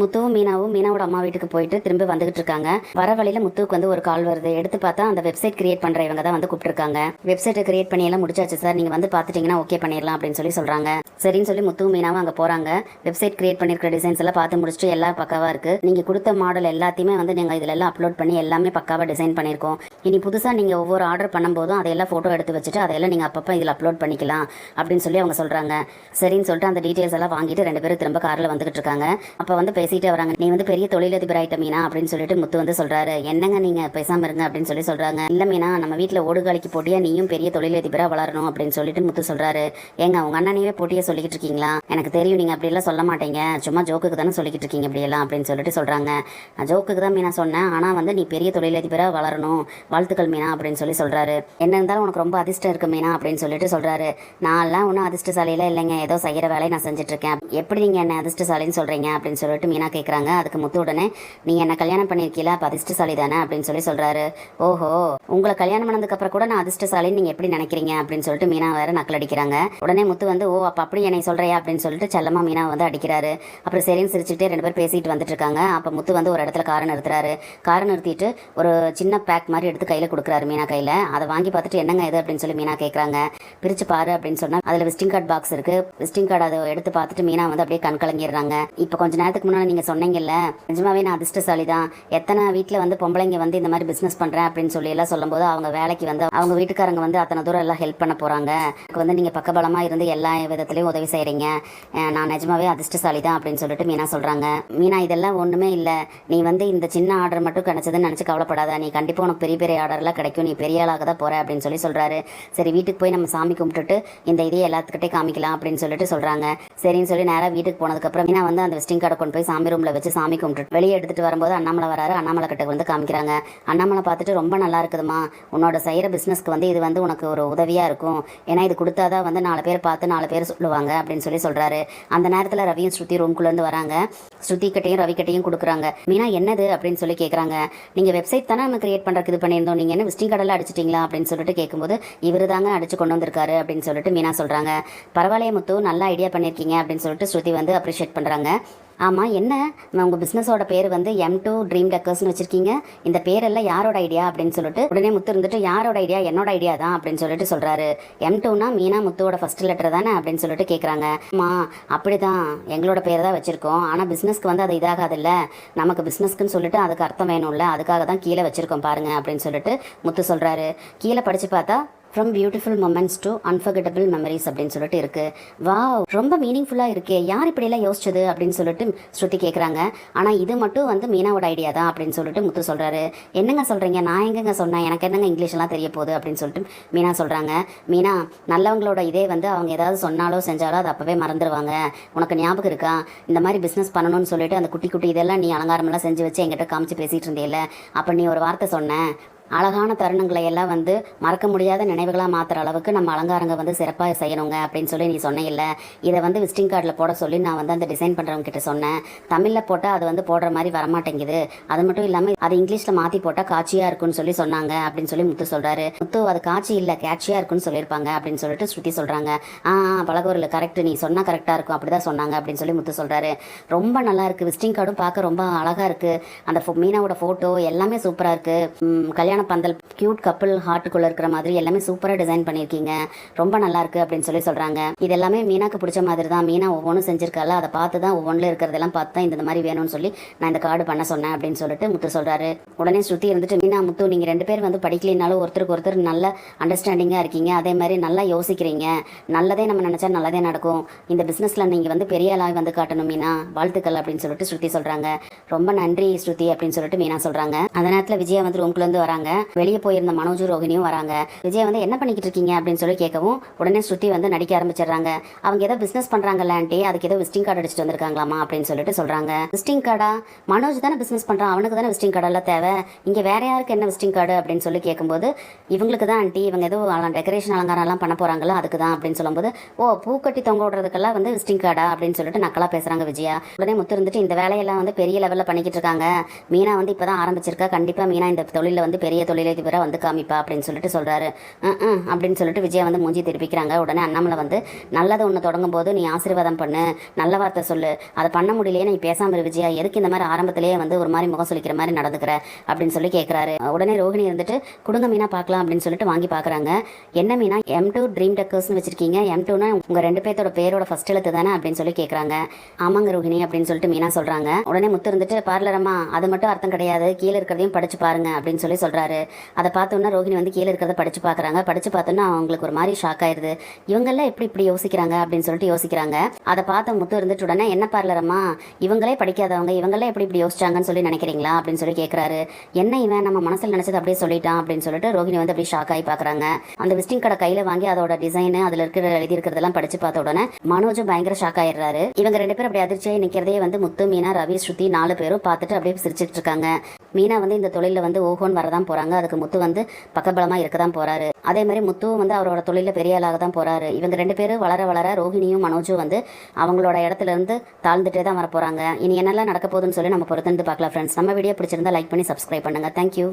முத்துவும் மீனாவும் மீனாவோட அம்மா வீட்டுக்கு போயிட்டு திரும்பி வந்துகிட்டு இருக்காங்க. வர வழியில முத்துவுக்கு வந்து ஒரு கால் வருது. எடுத்து பார்த்தா அந்த வெப்சைட் கிரியேட் பண்ற இவங்க தான் வந்து கூப்பிட்டுருக்காங்க. வெப்சைட்டை கிரியேட் பண்ணி எல்லாம் முடிச்சாச்சு சார், நீங்க வந்து பாத்துட்டீங்கன்னா ஓகே பண்ணிடலாம் அப்படின்னு சொல்லி சொல்றாங்க. சரின்னு சொல்லி முத்துவும் மீனாவும் அங்க போறாங்க. வெப்சைட் கிரியேட் பண்ணிருக்கிற டிசைன்ஸ் எல்லாம் பார்த்து முடிச்சுட்டு எல்லாம் பக்காவா இருக்கு. நீங்க கொடுத்த மாடல் எல்லாத்தையுமே வந்து நீங்க இதுல எல்லாம் அப்லோட் பண்ணி எல்லாமே பக்காவா டிசைன் பண்ணிருக்கோம். இனி புதுசா நீங்க ஒவ்வொரு ஆர்டர் பண்ணும்போதும் அதையெல்லாம் போட்டோ எடுத்து வச்சுட்டு அதையெல்லாம் நீங்க அப்பப்ப இதுல அப்லோட் பண்ணிக்கலாம் அப்படின்னு சொல்லி அவங்க சொல்றாங்க. சரின்னு சொல்லிட்டு அந்த டீடைல்ஸ் எல்லாம் வாங்கிட்டு ரெண்டு பேரும் திரும்ப கார்ல வந்துகிட்டு இருக்காங்க. அப்ப வந்து பேசிட்டே வராங்க. நீ வந்து பெரிய தொழிலதிபர் ஆயிட்ட மீனா அப்படின்னு சொல்லிட்டு முத்து வந்து சொல்றாரு. என்னங்க நீங்க பேசாம இருங்க அப்படின்னு சொல்லி சொல்றாங்க. இல்ல மீனா, நம்ம வீட்டுல ஓடுகாலிக்கு போட்டியா நீயும் பெரிய தொழிலதிபரா வளரணும் அப்படின்னு சொல்லிட்டு முத்து சொல்றாரு. ஏங்க உங்க அண்ணனையே போட்டியா சொல்லிக்கிட்டு இருக்கீங்களா? எனக்கு தெரியும் நீங்க அப்படி எல்லாம் சொல்ல மாட்டீங்க, சும்மா ஜோக்குக்கு தானே சொல்லிக்கிட்டு இருக்கீங்க அப்படி எல்லாம் அப்படின்னு சொல்லிட்டு சொல்றாங்க. நான் ஜோக்குக்கு தான் மீனா சொன்னேன், ஆனா வந்து நீ பெரிய தொழிலதிபரா வளரணும், வாழ்த்துக்கள் மீனா அப்படின்னு சொல்லி சொல்றாரு. என்ன இருந்தாலும் உனக்கு ரொம்ப அதிர்ஷ்டம் இருக்கு மீனா அப்படின்னு சொல்லிட்டு சொல்றாரு. நான் எல்லாம் ஒன்றும் அதிர்ஷ்டசாலியில இல்லைங்க, ஏதோ செய்யற வேலையை நான் செஞ்சுட்டு இருக்கேன். எப்படி நீங்க என்ன அதிர்ஷ்டசாலின்னு சொல்றீங்க அப்படின்னு சொல்லிட்டு மீனா கேட்கறாங்க. அதுக்கு முத்து உடனே நீ என்ன கல்யாணம் பண்ணிருக்கீல, அப்ப அதிர்ஷ்டசாலி தானே அப்படின்னு சொல்லி சொல்றாரு. ஓஹோ, உங்களை கல்யாணம் பண்ணதுக்கு அப்புறம் கூட நான் அதிர்ஷ்டசாலின்னு நீங்க எப்படி நினைக்கிறீங்க அப்படின்னு சொல்லிட்டு மீனா வேற நக்கல் அடிக்கிறாங்க. உடனே முத்து வந்து ஓ அப்ப அப்படி என்னை சொல்றியா அப்படின்னு சொல்லிட்டு செல்லமா மீனா வந்து அடிக்கிறாரு. அப்புறம் சரின்னு சிரிச்சுட்டு ரெண்டு பேர் பேசிட்டு வந்துட்டு இருக்காங்க. அப்ப முத்து வந்து ஒரு இடத்துல காரை நிறுத்துறாரு. காரை நிறுத்திட்டு ஒரு சின்ன பேக் மாதிரி எடுத்து கையில கொடுக்குறாரு மீனா கையில. அதை வாங்கி பார்த்துட்டு என்னங்க இது அப்படின்னு சொல்லி மீனா கேட்கறாங்க. பிரிச்சு பாரு அப்படின்னு சொன்னா அதுல விசிட்டிங் கார்டு பாக்ஸ் இருக்கு. விசிட்டிங் கார்டு அதை எடுத்து பார்த்துட்டு மீனா வந்து அப்படியே கண் கலங்கிடுறாங்க. இப்ப கொஞ்ச நேரத்துக்கு முன்னாடி நீங்க சொன்னீங்கல்ல, நிஜமாவே நான் அதிர்ஷ்டசாலி தான், எத்தனை வீட்டில் வந்து பொம்பளைங்க வந்து இந்த மாதிரி பிஸ்னஸ் பண்ணுறேன் அப்படின்னு சொல்லி எல்லாம் சொல்லும்போது அவங்க வேலைக்கு வந்து அவங்க வீட்டுக்காரங்க வந்து அத்தனை தூரம் எல்லாம் ஹெல்ப் பண்ண போகிறாங்க. எனக்கு வந்து நீங்கள் பக்கபலமாக இருந்து எல்லா விதத்துலையும் உதவி செய்கிறீங்க, நான் நிஜமாவே அதிர்ஷ்டசாலி தான் அப்படின்னு சொல்லிட்டு மீனா சொல்கிறாங்க. மீனா இதெல்லாம் ஒன்றுமே இல்லை, நீ வந்து இந்த சின்ன ஆர்டர் மட்டும் கிடைச்சதுன்னு நினச்சி கவலைப்படாத, நீ கண்டிப்பாக உனக்கு பெரிய பெரிய ஆர்டர்லாம் கிடைக்கும், நீ பெரிய ஆளாக தான் போகிற அப்படின்னு சொல்லி சொல்கிறாரு. சரி வீட்டுக்கு போய் நம்ம சாமி கும்பிட்டுட்டு இந்த இதையே எல்லாத்துக்கிட்டே காமிக்கலாம் அப்படின்னு சொல்லிட்டு சொல்கிறாங்க. சரின்னு சொல்லி நேராக வீட்டுக்கு போனதுக்கப்புறம் மீனா வந்து அந்த விசிட்டிங் கார்டை கொண்டு போய் சாமி ரூமில் வச்சு சாமி கும்பிட்டு வெளியே எடுத்துட்டு வரும்போது அண்ணாமலை வராரு. அண்ணாமலை கிட்ட வந்து காமிக்கிறாங்க. அண்ணாமலை பார்த்துட்டு ரொம்ப நல்லா இருக்குதுமா, உன்னோட செய்கிற பிஸ்னஸ்க்கு வந்து இது வந்து உனக்கு ஒரு உதவியாக இருக்கும், ஏன்னா இது கொடுத்தாதான் வந்து 4 பேர் பார்த்து 4 பேர் சொல்லுவாங்க அப்படின்னு சொல்லி சொல்கிறாரு. அந்த நேரத்தில் ரவியும் ஸ்ருதி ரூம்குள்ளேருந்து வராங்க. ஸ்ருதி கிட்டையும் ரவி கிட்டையும் கொடுக்குறாங்க. மீனா என்னது அப்படின்னு சொல்லி கேட்குறாங்க. நீங்கள் வெப்சைட் தானே நம்ம கிரியேட் பண்ணுறதுக்கு இது பண்ணியிருந்தோம், நீங்கள் என்ன விசிட்டிங் கார்டெல்லாம் அடிச்சிட்டிங்களா அப்படின்னு சொல்லிட்டு கேட்கும்போது இவர் தாங்க அடிச்சு கொண்டு வந்திருக்காரு அப்படின்னு சொல்லிட்டு மீனா சொல்கிறாங்க. பரவாயில்லையே முத்து, நல்ல ஐடியா பண்ணியிருக்கீங்க அப்படின்னு சொல்லிட்டு ஸ்ருதி வந்து அப்ரிஷியேட் பண்ணுறாங்க. ஆமாம் என்ன உங்கள் பிஸ்னஸோட பேர் வந்து M2 ட்ரீம் டெக்கர்ஸ்னு வச்சுருக்கீங்க, இந்த பேரெல்லாம் யாரோட ஐடியா அப்படின்னு சொல்லிட்டு உடனே முத்து இருந்துட்டு யாரோட ஐடியா, என்னோட ஐடியா தான் அப்படின்னு சொல்லிட்டு சொல்கிறாரு. M2னா மீனா முத்துவோட ஃபர்ஸ்ட் லெட்டர் தானே அப்படின்னு சொல்லிட்டு கேட்குறாங்க. ஆமாம் அப்படி தான், எங்களோட பேர் தான் வச்சுருக்கோம், ஆனால் பிஸ்னஸ்க்கு வந்து அது இதாகாதில்ல, நமக்கு பிஸ்னஸ்க்குன்னு சொல்லிட்டு அதுக்கு அர்த்தம் வேணும்ல, அதுக்காக தான் கீழே வச்சுருக்கோம் பாருங்க அப்படின்னு சொல்லிட்டு முத்து சொல்கிறாரு. கீழே படித்து பார்த்தா from beautiful moments to unforgettable memories அப்படின்னு சொல்லிட்டு இருக்கு. வா ரொம்ப மீனிங்ஃபுல்லாக இருக்கே, யார் இப்படியெல்லாம் யோசிச்சது அப்படின்னு சொல்லிட்டு ஸ்ருதி கேட்குறாங்க. ஆனால் இது மட்டும் வந்து மீனாவோட ஐடியா தான் அப்படின்னு சொல்லிட்டு முத்து சொல்கிறாரு. என்னங்க சொல்கிறீங்க, நான் எங்கங்க சொன்னேன், எனக்கு என்னங்க இங்கிலீஷ்லாம் தெரிய போகுது அப்படின்னு சொல்லிட்டு மீனா சொல்கிறாங்க. மீனா, நல்லவங்களோட இதே வந்து அவங்க ஏதாவது சொன்னாலோ செஞ்சாலோ அது அப்போவே மறந்துடுவாங்க, உனக்கு ஞாபகம் இருக்கா, இந்த மாதிரி பிஸ்னஸ் பண்ணணும்னு சொல்லிட்டு அந்த குட்டி குட்டி இதெல்லாம் நீ அலங்காரமெல்லாம் செஞ்சு வச்சு என்கிட்ட காமிச்சு பேசிகிட்டு இருந்தேல, அப்போ நீ ஒரு வார்த்தை சொன்ன, அழகான தருணங்களை எல்லாம் வந்து மறக்க முடியாத நினைவுகளாக மாற்றுற அளவுக்கு நம்ம அலங்காரங்க வந்து சிறப்பாக செய்யணுங்க அப்படின்னு சொல்லி நீ சொன்னையில்ல, இதை வந்து விசிட்டிங் கார்டில் போட சொல்லி நான் வந்து அந்த டிசைன் பண்ணுறவங்க கிட்ட சொன்னேன், தமிழில் போட்டால் அது வந்து போடுற மாதிரி வரமாட்டேங்குது, அது மட்டும் இல்லாமல் அது இங்கிலீஷில் மாற்றி போட்டால் காட்சியாக இருக்குன்னு சொல்லி சொன்னாங்க அப்படின்னு சொல்லி முத்து சொல்கிறாரு. முத்து அது காட்சி இல்லை கேட்சியாக இருக்குன்னு சொல்லியிருப்பாங்க அப்படின்னு சொல்லிட்டு ஸ்ருதி சொல்கிறாங்க. பழகூரில் கரெக்ட், நீ சொன்னால் கரெக்டாக இருக்கும், அப்படி தான் சொன்னாங்க அப்படின்னு சொல்லி முத்து சொல்கிறாரு. ரொம்ப நல்லா இருக்குது, விசிட்டிங் கார்டும் பார்க்க ரொம்ப அழகாக இருக்குது, அந்த மீனாவோட ஃபோட்டோ எல்லாமே சூப்பராக இருக்குது, கல்யாண பந்தல் கியூட் கப்பிள் ஹார்ட்டுக்குள்ள இருக்கிற மாதிரி எல்லாமே சூப்பரா டிசைன் பண்ணிருக்கீங்க, ரொம்ப நல்லா இருக்கு அப்படின்னு சொல்லி சொல்றாங்க. இது எல்லாமே மீனாக்கு பிடிச்ச மாதிரி தான், மீனா ஒவ்வொன்றும் செஞ்சிருக்கால, அதை பார்த்து தான் ஒவ்வொன்றில் இருக்கிறதெல்லாம் பார்த்து தான் இந்த மாதிரி வேணும்னு சொல்லி நான் இந்த கார்டு பண்ண சொன்னேன் அப்படின்னு சொல்லிட்டு முத்து சொல்றாரு. உடனே ஸ்ருதி இருந்துட்டு மீனா முத்து, நீங்க 2 பேர் வந்து படிக்கலினாலும் ஒருத்தருக்கு ஒருத்தர் நல்ல அண்டர்ஸ்டாண்டிங்கா இருக்கீங்க, அதே மாதிரி நல்லா யோசிக்கிறீங்க, நல்லதே நம்ம நினைச்சா நல்லதே நடக்கும், இந்த பிசினஸ்ல நீங்க வந்து பெரிய ஆளாக வந்து காட்டணும் மீனா, வாழ்த்துக்கள் அப்படின்னு சொல்லிட்டு ஸ்ருதி சொல்றாங்க. ரொம்ப நன்றி ஸ்ருதி அப்படின்னு சொல்லிட்டு மீனா சொல்றாங்க. அந்த நேரத்தில் விஜயா வந்து ரூம்குள்ள இருந்து வராங்க. வெளியே போயிருந்த மனோஜ் ரோஹினியும் வராங்க. விஜய் வந்து என்ன பண்ணிக்கிட்டு இருக்கீங்க அப்படின்னு சொல்லி கேட்கவும் உடனே ஸ்ருதி வந்து நடிக்க ஆரம்பிச்சிடுறாங்க. அவங்க ஏதோ பிசினஸ் பண்றாங்கல்ல ஆண்டி, அதுக்கு ஏதோ விசிட்டிங் கார்டு அடிச்சுட்டு வந்திருக்காங்களாமா அப்படின்னு சொல்லிட்டு சொல்றாங்க. விசிட்டிங் கார்டா, மனோஜ் தானே பிசினஸ் பண்றான், அவனுக்கு தானே விசிட்டிங் கார்டெல்லாம் தேவை, இங்க வேற யாருக்கு என்ன விசிட்டிங் கார்டு அப்படின்னு சொல்லி கேட்கும்போது இவங்களுக்கு தான் ஆண்டி, இவங்க ஏதோ டெக்கரேஷன் அலங்காரம் எல்லாம் பண்ண போறாங்களா அதுக்கு தான் அப்படின்னு சொல்லும்போது ஓ பூக்கட்டி தொங்க விடுறதுக்கெல்லாம் வந்து விசிட்டிங் கார்டா அப்படின்னு சொல்லிட்டு நக்கலா பேசுறாங்க விஜயா. உடனே முத்து இருந்துட்டு இந்த வேலையெல்லாம் வந்து பெரிய லெவலில் பண்ணிக்கிட்டு இருக்காங்க, மீனா வந்து இப்பதான் ஆரம்பிச்சிருக்கா, கண்டிப்பா மீனா இந்த தொழில வந்து பெரிய பெரிய தொழிலதிபராக வந்து காமிப்பா அப்படின்னு சொல்லிட்டு சொல்கிறாரு. அப்படின்னு சொல்லிட்டு விஜயா வந்து மூஞ்சி திருப்பிக்கிறாங்க. உடனே அண்ணாமலை வந்து நல்லதை ஒன்று தொடங்கும் போது நீ ஆசீர்வாதம் பண்ணு, நல்ல வார்த்தை சொல்லு, அதை பண்ண முடியலையே நீ பேசாமல் இரு விஜயா, எதுக்கு இந்த மாதிரி ஆரம்பத்திலேயே வந்து ஒரு மாதிரி முகம் சொல்லிக்கிற மாதிரி நடந்துக்கிற அப்படின்னு சொல்லி கேட்குறாரு. உடனே ரோஹிணி இருந்துட்டு குடுங்க மீனா பார்க்கலாம் அப்படின்னு சொல்லிட்டு வாங்கி பார்க்குறாங்க. என்ன மீனா M2 ட்ரீம் டெக்கர்ஸ்னு வச்சிருக்கீங்க, M2னா உங்கள் 2 பேர்த்தோட பேரோட ஃபர்ஸ்ட் எழுத்து தானே அப்படின்னு சொல்லி கேட்குறாங்க. ஆமாங்க ரோஹிணி அப்படின்னு சொல்லிட்டு மீனா சொல்கிறாங்க. உடனே முத்து இருந்துட்டு பார்லரம்மா அது மட்டும் அர்த்தம் கிடையாது, கீழே இருக்கிறதையும் படிச்சு பாருங்க அப்படின்னு சொல்லி சொல்கிறாரு. அதை பார்த்தோன்னா ரோஹிணி வந்து கீழே இருக்கிறத படிச்சு பார்க்குறாங்க. படிச்சு பார்த்தோன்னா அவங்களுக்கு ஒரு மாதிரி ஷாக் ஆயிடுது. இவங்கெல்லாம் இப்படி யோசிக்கிறாங்க அப்படின்னு சொல்லிட்டு யோசிக்கிறாங்க. அதை பார்த்த முத்து இருந்துட்டு உடனே என்ன பார்லரம்மா இவங்களே படிக்காதவங்க, இவங்களே இப்படி யோசிச்சாங்கன்னு சொல்லி நினைக்கிறீங்களா அப்படின்னு சொல்லி கேட்குறாரு. என்ன இவன் நம்ம மனசில் நினைச்சது அப்படியே சொல்லிட்டான் அப்படின்னு சொல்லிட்டு ரோஹிணி வந்து அப்படியே ஷாக் ஆகி பார்க்குறாங்க. அந்த விசிட்டிங் கார்டை கையில் வாங்கி அதோட டிசைனு அதில் இருக்கிற எழுதி இருக்கிறதெல்லாம் படிச்சு பார்த்த உடனே மனோஜும் பயங்கர ஷாக் ஆயிடுறாரு. இவங்க 2 பேரும் அப்படி அதிர்ச்சியாக நிற்கிறதே வந்து முத்து, மீனா, ரவி, ஸ்ருதி 4 பேரும் பார்த்துட்டு அப்படியே சிரிச்சிட்டு இருக்காங்க. மீனா வந்து இந்த தொழிலில் வந்து ஓஹோன்னு வரதான் போகிறாங்க. அதுக்கு முத்து வந்து பக்கபலமாக இருக்க தான் போகிறாரு. அதே மாதிரி முத்துவும் வந்து அவரோட தொழிலில் பெரிய ஆளாக தான் போகிறாரு. இவங்க 2 பேரும் வளர வளர ரோஹிணியும் மனோஜும் வந்து அவங்களோட இடத்துல இருந்து தாழ்ந்துட்டே தான் வர போகிறாங்க. இனி என்னெல்லாம் நடக்க போகுதுன்னு சொல்லி நம்ம பொறுத்திருந்து பார்க்கலாம் ஃப்ரெண்ட்ஸ். நம்ம வீடியோ பிடிச்சிருந்தா லைக் பண்ணி சப்ஸ்கிரைப் பண்ணுங்கள். தேங்க்யூ.